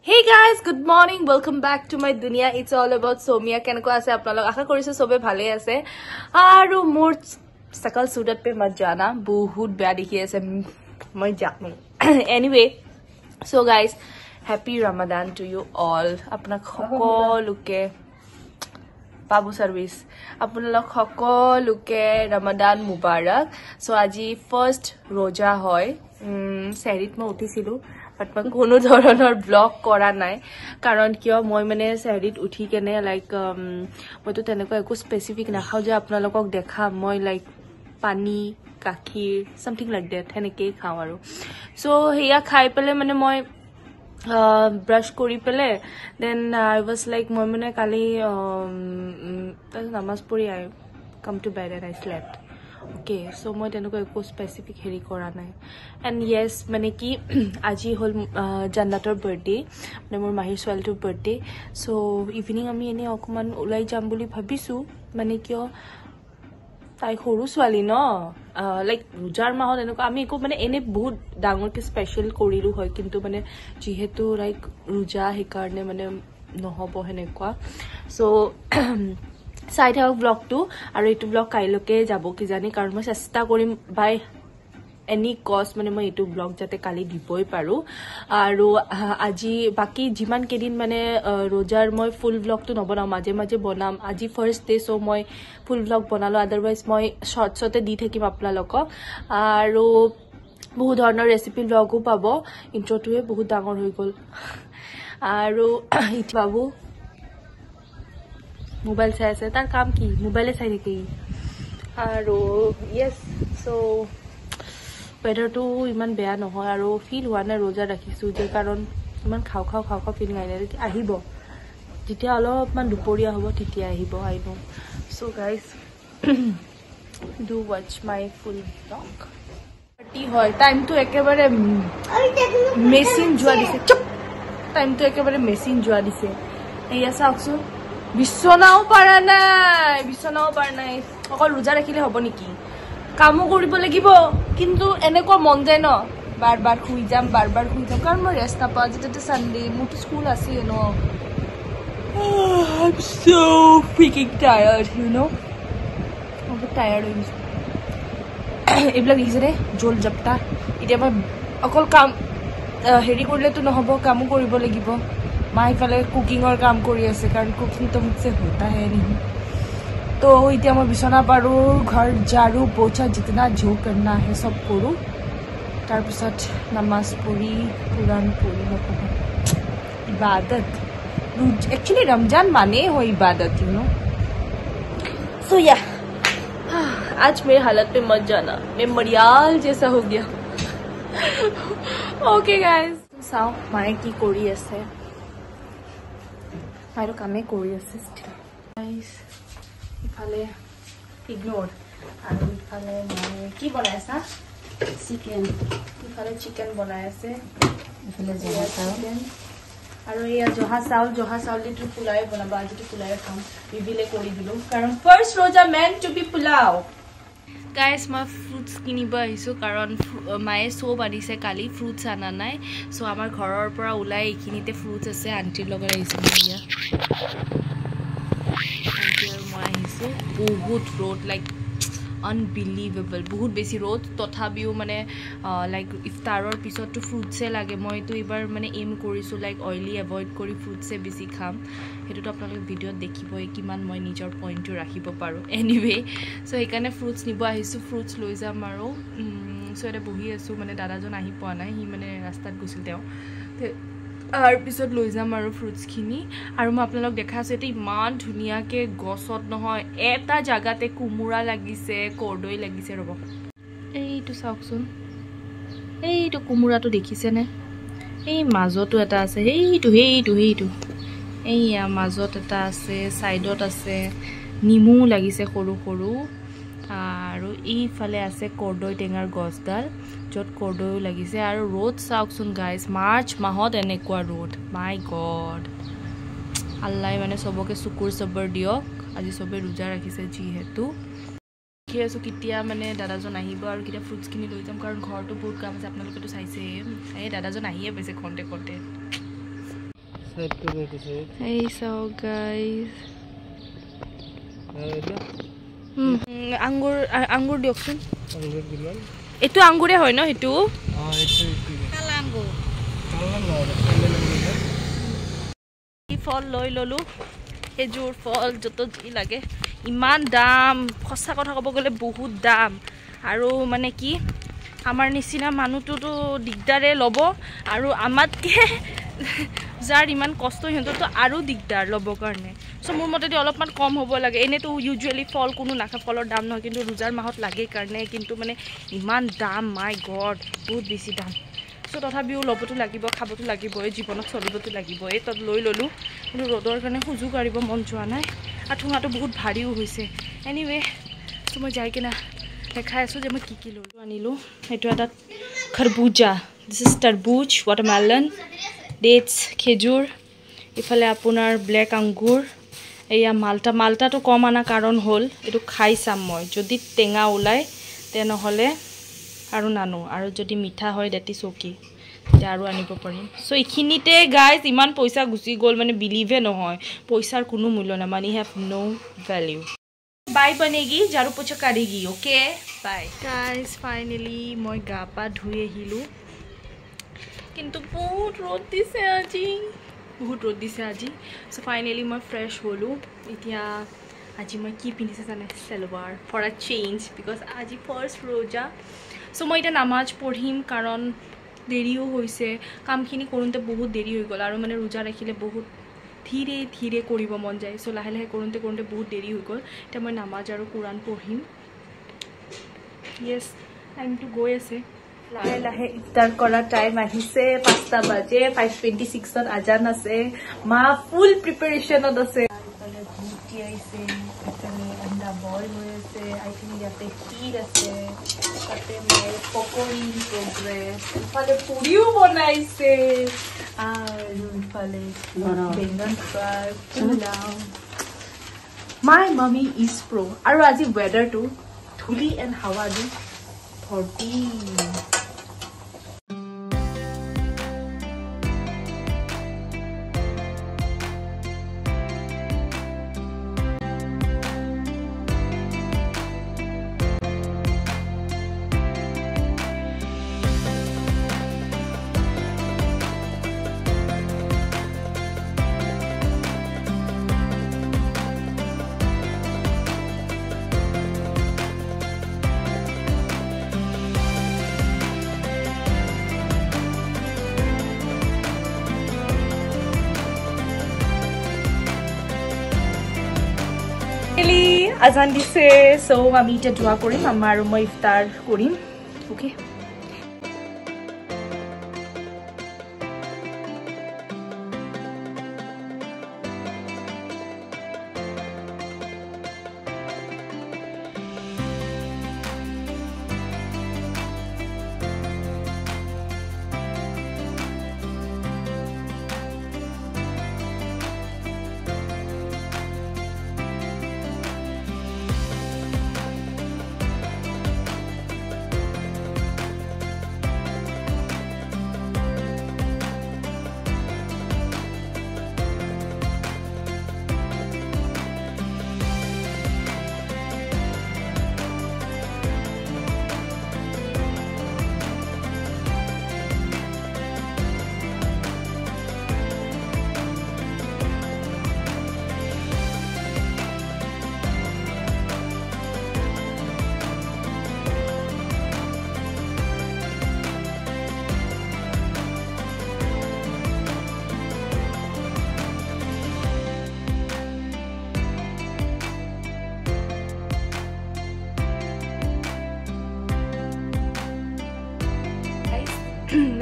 Hey guys, good morning. Welcome back to my dunia. It's all about Somia. Kenko ase apnalok asha korisu sobe bhale ase. Aru mor sakal surat pe mat jana. Bahut beya dikhi ase. Moi jakno. Anyway, so guys, happy Ramadan to you all. Apna khokoluke Babu service. Apnalok khokoluke Ramadan Mubarak. So aji first roja hoy. Serit ma uthisilu. But I কোনো ধৰণৰ blog কৰা নাই কাৰণ কিয় মই মানে সাইডত উঠি কেনে লাইক মইতো তেনেকৈ একো স্পেসিফিক নাখাও যে আপোনালোকক দেখা মই লাইক পানী গাখীৰ সামথিং লাইক দ্যাট হেনেকৈ খাও আৰু সো হেয়া খাই পেলে মানে মই ব্ৰাশ কৰি পেলে দেন আই ওয়াজ লাইক মই মানে কালি নামাজ পঢ়ি I come to bed and I slept Okay, so moi tenoko eko specific heri kora nai. And yes, mane ki aji hol Jannator birthday, mane mor mahir swaltor birthday. So evening ami ene okuman ulai jam boli bhabisu, mane kyo tai horu swali no like rojar mahot enoko ami eko mane ene bahut dangor ke special korilu hoy kintu mane jihetu like roja he karne mane nohobo henekwa. So side of vlog to aru etu vlog kailoke jabo ki jani karon moi chesta korim by any cost mane moi etu vlog jate kali dipoi paru aru aji baki jiman kedin mane rojar moi full vlog to nobona maje maje bonam aji first day so moi full vlog bonalo otherwise moi shorts ote di thekim apnalok aru বহু ধৰণৰ recipe vlog পাবো ইন্ট্ৰো টোৱে বহুত ডাঙৰ হৈ গল আৰু it Babu mobile চাই আছে তাৰ কাম কি মোবাইলে চাই নেকি আৰু yes so weather to ইমান বেয়া নহয় আৰু ফিল হোৱা নাই ৰোজা ৰাখিছো যে কাৰণ ইমান খাও ফিলিং আইলে আহিব যেতিয়া অলপমান দুপৰীয়া হ'ব তেতিয়া আহিব I know so guys do watch my full vlog party হয় টাইম তো একেবাৰে মেচিন জোৱা দিছে চুপ টাইম তো একেবাৰে মেচিন জোৱা দিছে এইয়া চাওকচোন বিছনাও পাৰা নাই অকল ৰোজা ৰাখিলে হ'ব নেকি কামো কৰিব লাগিব কিন্তু এনেকুৱা মন যায় ন বাৰ শুই যাম কাৰণ মই ৰেষ্ট নাপাওঁ যেতে সানডে মোৰটো স্কুল আছে ন I'm so freaking tired you know I'm tired এইবিলাক দেখিছে নে জল জপটা এতিয়া মই অকল কাম হেৰি কৰিলেতো নহ'ব কামো কৰিব লাগিব माई फाले कुकिंग और काम करी आसे कारण कुकिंग तो मुझसे होता है नहीं तो इतना मैं बिछना पारो घर झाड़ू पोछा जितना जो करना है सब करूँ तार पिছত नमाज पढ़ी कुरान पढ़ी नपढ़ो इबादत एक्चुअली रमजान माने हो इबादत यू नो सो या आज मेरे हालत पे मत जाना मैं मरियाल जैसा हो गया ओके गाइस साओ माए की करी आसे माइरो कामे करी আছে गाइस ইফালে ইগনোর আর ইফালে মই কি বনাইছা চিকেন ইফালে চিকেন বনাই আছে ইফালে জহা চাউল আৰু এই জহা চাউল দিটো পোলাই বনাবা আজিটো পোলাই খাম বিবিলে কৰি দিলো কাৰণ ফাৰ্স্ট रोजा মেন টু বি পোলাও गाइस मैं फ्रुट्स किनिब आइसो कारण माए सो आनिसे काली फ्रुट्स आना नाइ सो आमार घरर পৰা উলাই এখিনিতে फ्रुट्स আছে আন্টিৰ লগত আইছে দিয়া আন্টি আৰু মই আহিছো বহুত रोड लाइक अनबिलीवेबल बहुत बेसी रोड तथापिও মানে লাইক ইফতাৰৰ পিছতো फ्रुट्सে লাগে মইতো এবাৰ মানে এম কৰিছো লাইক অইলি এভয়েড কৰি फ्रुट्सে বেছি খাম হেতুটো আপোনালোকে ভিডিওত দেখিবই কিমান মই নিজৰ পইণ্টটো ৰাখিব পাৰো এনিৱে সো এইকাৰণে फ्रुट्स নিব আহিছো फ्रुट्स লৈ যাম আৰু সো এটা বহি আছো মানে দাদাজন আহি পোৱা নাই হি মানে ৰাস্তাত গৈছিল তেওঁ আৰ পিছত লৈ যাম আৰু फ्रुट्स খিনি আৰু মই আপোনালোক দেখাছো এতে ইমান ধুনিয়াকে গছত নহয় এটা জাগাতে কুমুৰা লাগিছে কৰদৈ লাগিছে ৰব এইটো চাওকচোন এইটো কুমুৰাটো দেখিছে নে এই মাজতো এটা আছে এইটো এইয়া মাজত এটা আছে সাইডত আছে নিমু লাগিছে সৰু সৰু আৰু এইফালে আছে কৰদৈ টেঙাৰ গছডাল যত কৰদৈ লাগিছে আৰু रोड চাওকচোন গাইস মাৰ্চ মাহত এনেকুৱা रोड মাই গড আল্লাহ মানে সবকে শুকুৰ সবৰ দিয়ক আজি সবে ৰোজা ৰাখিছে যিহেতু কিয়াছো কিতিয়া মানে দাদাজন আহিব আৰু কিটা ফ্ৰুটস কিনি লৈ যাম কাৰণ ঘৰটো বহুত কাম আছে আপোনালোকেতো চাইছে এই দাদাজন আহিয়ে পাইছে কন্টে সাইড টু রেখে সাইড এই সো গাইস আঙ্গুৰ দিয়কচোন আঙ্গুৰ দিলাম এটো আঙ্গুৰে হয় ন হেতু এটো কালা আঙ্গুৰ কালা না এই ফল লৈ ললো খেজুৰ ফল যত যি লাগে ইমান দাম খসা কথা ক'ব গ'লে বহুত দাম আৰু মানে কি আমাৰ নিচিনা মানুহটোতো দিগদাৰে ল'ব আৰু আমাতকে যাৰ ইমান কষ্ট সিহঁতৰতো আৰু দিগদাৰ ল'ব কাৰণে চ' মোৰ মতেদি অলপমান কম হ'ব লাগে এনেতো ইউজুৱেলি ফল কোনো নাখায় ফলৰ দাম নহয় কিন্তু ৰোজাৰ মাহত লাগে কাৰণে কিন্তু মানে ইমান দাম মাই গড বহুত বেছি দাম চ' তথাপিও ল'বতো লাগিব খাবতো লাগিব এই জীৱনত চলিবতো লাগিব এই তত লৈ ল'লোঁ কিন্তু ৰ'দৰ কাৰণে খোজো কাঢ়িব মন যোৱা নাই আৰু ঠোঙাটো বহুত ভাৰীও হৈছে এনিৱে চ' মই যাই কিনে দেখাই আছোঁ যে মই কি ল'লোঁ আনিলোঁ সেইটো এটা খৰবুজা দিছ ইজ তৰবুজ ৱাটাৰমেলন ডেটছ খেজুৰ ইফালে আপোনাৰ ব্লেক আঙ্গুৰ এয়া মাল্টাটো কম আনা কাৰণ হ'ল এইটো খাই চাম মই যদি টেঙা ওলায় তেনেহ'লে আৰু নানো আৰু যদি মিঠা হয় দেটি চকী তেতিয়া আৰু আনিব পাৰিম চ' এইখিনিতে গাইজ ইমান পইচা গুচি গ'ল মানে বিলিভে নহয় পইচাৰ কোনো মূল্য নাই মানি হেভ ন' ভেলিউ বাই বনেগি ঝাৰু পোছা কাঢ়িগি অ'কে বাই গাইজ ফাইনেলি মই গা পা ধুই আহিলোঁ কিন্তু বহুত ৰ'দ দিছে আজি চ' ফাইনেলি মই ফ্ৰেছ হ'লোঁ এতিয়া আজি মই কি পিন্ধিছে জানে salwar for a change because আজি ফাৰ্ষ্ট ৰোজা চ' মই এতিয়া নামাজ পঢ়িম কাৰণ দেৰিও হৈছে কামখিনি কৰোঁতে বহুত দেৰি হৈ গ'ল আৰু মানে ৰোজা ৰাখিলে বহুত ধীৰে ধীৰে কৰিব মন যায় চ' লাহে লাহে কৰোঁতে বহুত দেৰি হৈ গ'ল এতিয়া মই নামাজ আৰু কোৰাণ পঢ়িম য়েছ টাইমটো গৈ আছে লাহে লাহে ইফতাৰ কৰা টাইম আহিছে 5টা বাজে 5:26ত আজান আছে মা ফুল প্ৰিপাৰেশ্যনত আছে ইফালে ভুটি আহিছে ইফালে আন্দা বইল হৈ আছে আই থিংক ইয়াতে ক্ষীৰ আছে তাতে মায়ে পকৰি প্ৰগ্ৰেছ ইফালে পুৰিও বনাইছে আৰু ইফালে বেঙেন ফ্ৰাই পোলাও মাই মামি ইজ প্ৰ' আৰু আজি ৱেডাৰটো ধূলি এণ্ড হাৱা দি ভৰ্তি আজান দিছে চ' আমি এতিয়া দোৱা কৰিম আমাৰ আৰু মই ইফতাৰ কৰিম অ'কে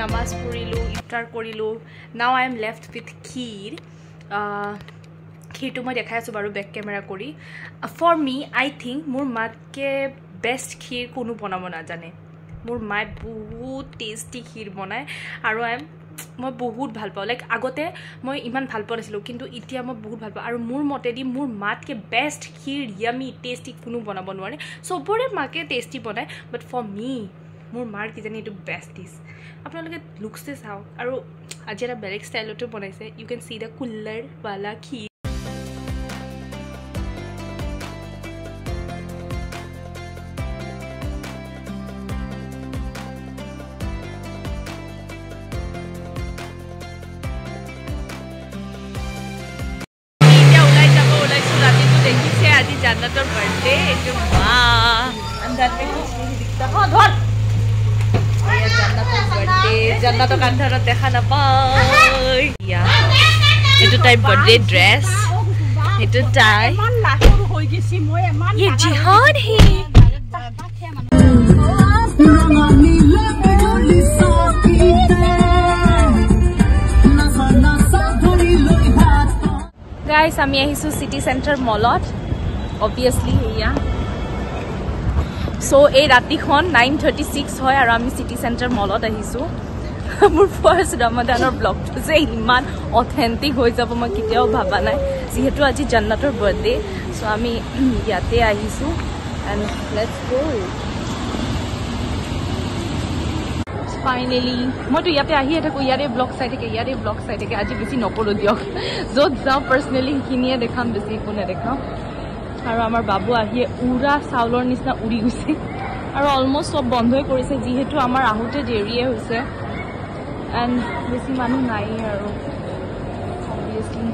নামাজ পঢ়িলোঁ ইফতাৰ কৰিলোঁ now I am left with kheer ক্ষীৰটো মই দেখাই আছোঁ বাৰু বেক কেমেৰা কৰি ফৰ মি আই থিংক মোৰ মাতকৈ বেষ্ট ক্ষীৰ কোনো বনাব নাজানে মোৰ মায়ে বহুত টেষ্টি ক্ষীৰ বনায় আৰু মই বহুত ভাল পাওঁ লাইক আগতে মই ইমান ভাল পোৱা নাছিলোঁ কিন্তু এতিয়া মই বহুত ভাল পাওঁ আৰু মোৰ মতেদি মোৰ মাতকৈ বেষ্ট ক্ষীৰ য়ামি টেষ্টি কোনো বনাব নোৱাৰে চবৰে মাকে টেষ্টি বনায় বাট ফৰ মি মোৰ মাৰ কিজানি এইটো বেষ্ট ডিছ আপোনালোকে লুকছে চাওক আৰু আজি এটা বেলেগ ষ্টাইলতো বনাইছে ইউ কেন সি দ্য কুল্লাৰৱালা খীৰ আজি জান্নাতৰ বাৰ্থডে এইটো মা আন্ধাৰ মে কুছ नहीं दिखता हां धर ये জান্নাতৰ বাৰ্থডে জান্নাতক আন্ধাৰত দেখা নাপায় ইয়া এইটো টাই বাৰ্থডে ড্ৰেছ এইটো টাই মান লাখৰ হৈ গিছি মই মান ये जिहाद है गाइस আমি আহিছো সিটি সেন্টার মলত obviously here so এই ৰাতিখন 9:36 হয় আৰু আমি সিটি সেন্টাৰ মলত আহিছো মোৰ ফাৰ্স্ট ৰমাদানৰ ব্লগটো যে ইমান অথেন্টিক হৈ যাব মই কেতিয়াও ভাবা নাই যেহেতু আজি জান্নাতৰ বাৰ্থডে so আমি ইয়াতে আহিছো and let's go finally মইতো ইয়াতে আহিয়ে থাকো ইয়াৰে ব্লগ চাই থাকে আজি বেছি নকৰো দিয়ক য'ত যাওঁ পাৰ্চনেলি সেইখিনিয়ে দেখাম বেছি একো নেদেখাম আৰু আমাৰ বাবু আহিয়ে উৰা চাউলৰ নিচিনা উৰি গৈছে আৰু অলমষ্ট চব বন্ধই কৰিছে যিহেতু আমাৰ আহোঁতে দেৰিয়ে হৈছে এণ্ড বেছি মানুহ নাই আৰু অবভিয়াছলি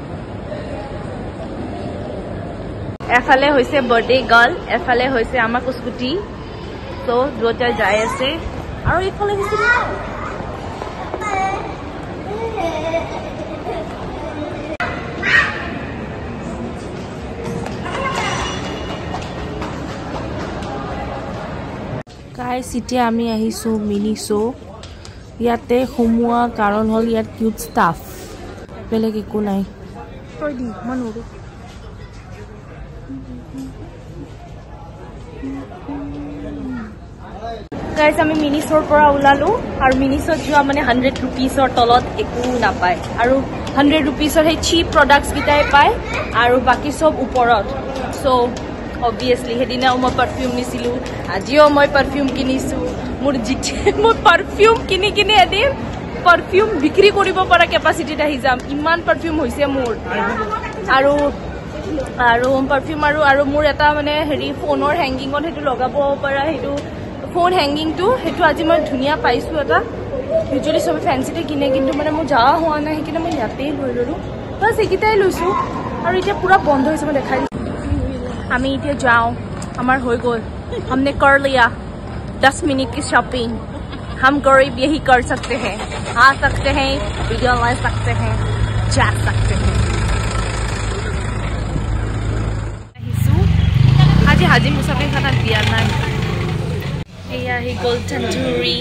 এফালে হৈছে বাৰ্থডে গাৰ্ল এফালে হৈছে আমাৰ কুস্কুটি চ' দুটা যাই আছে আৰু এইফালে হৈছে গাইছ এতিয়া আমি আহিছোঁ মিনি শ্ব' ইয়াতে সোমোৱা কাৰণ হ'ল ইয়াত কিউট ষ্টাফ বেলেগ একো নাই গাইছ আমি মিনি শ্ব'ৰ পৰা ওলালোঁ আৰু মিনি শ্ব'ত যোৱা মানে 100 ৰুপিজৰ তলত একো নাপায় আৰু 100 ৰুপিজৰ সেই চিপ প্ৰডাক্টছকেইটাই পায় আৰু বাকী চব ওপৰত চ' অবভিয়াছলি সেইদিনাও মই পাৰফিউম নিছিলোঁ আজিও মই পাৰফিউম কিনিছোঁ মোৰ মই পাৰফিউম কিনি এদিন পাৰফিউম বিক্ৰী কৰিব পৰা কেপাচিটিত আহি যাম ইমান পাৰফিউম হৈছে মোৰ আৰু পাৰফিউম আৰু মোৰ এটা মানে হেৰি ফোনৰ হেংগিঙত সেইটো লগাব পৰা সেইটো ফোন হেংগিংটো সেইটো আজি মই ধুনীয়া পাইছোঁ এটা ইউজুৱেলি চবে ফেঞ্চিতে কিনে কিন্তু মানে মোৰ যোৱা হোৱা নাই সেইকাৰণে মই ইয়াতেই লৈ ল'লোঁ বাছ এইকেইটাই লৈছোঁ আৰু এতিয়া পূৰা বন্ধ হৈছে মই দেখাই আমি এতিয়া যাওঁ আমাৰ হৈ গ'ল हमने कर लिया 10 मिनट की शॉपिंग हम गरीब यही कर सकते हैं आ सकते हैं वीडियो ला सकते हैं जा सकते हैं आज हाजी मुसाफिर खाना दिया ना एया ही गोल तंदूरी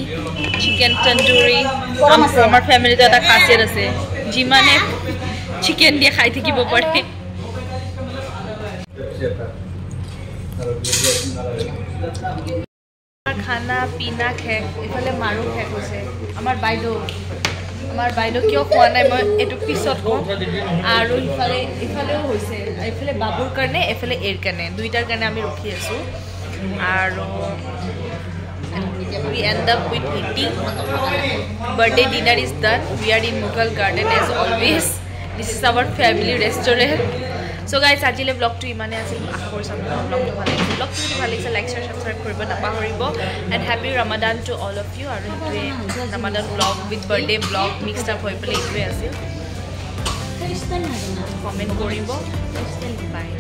चिकन तंदूरी আমাৰ ফ্যামিলিতে এটা খাসিয়ত আছে যিমানে চিকেন দিয়ে খাই থাকিব পাৰে খানা পিনা খেক ইফালে মাৰো খেক হৈছে আমাৰ বাইদেউ কিয় খোৱা নাই মই এইটো পিছত কওঁ আৰু ইফালেও হৈছে ইফালে বাবুৰ কাৰণে এফালে এৰ কাৰণে দুইটাৰ কাৰণে আমি ৰখি আছোঁ আৰু we end up with eating birthday dinner is done we are in Mughal garden as always this is our family restaurant so guys ajile vlog tu imane ase aasha korisu vlog tu bhal lagise vlog tu bhal lagise like share subscribe koribo napahoribo and happy Ramadan to all of you aru etue Ramadan vlog with birthday vlog mixed up hoi pale etue ase comment koribo bye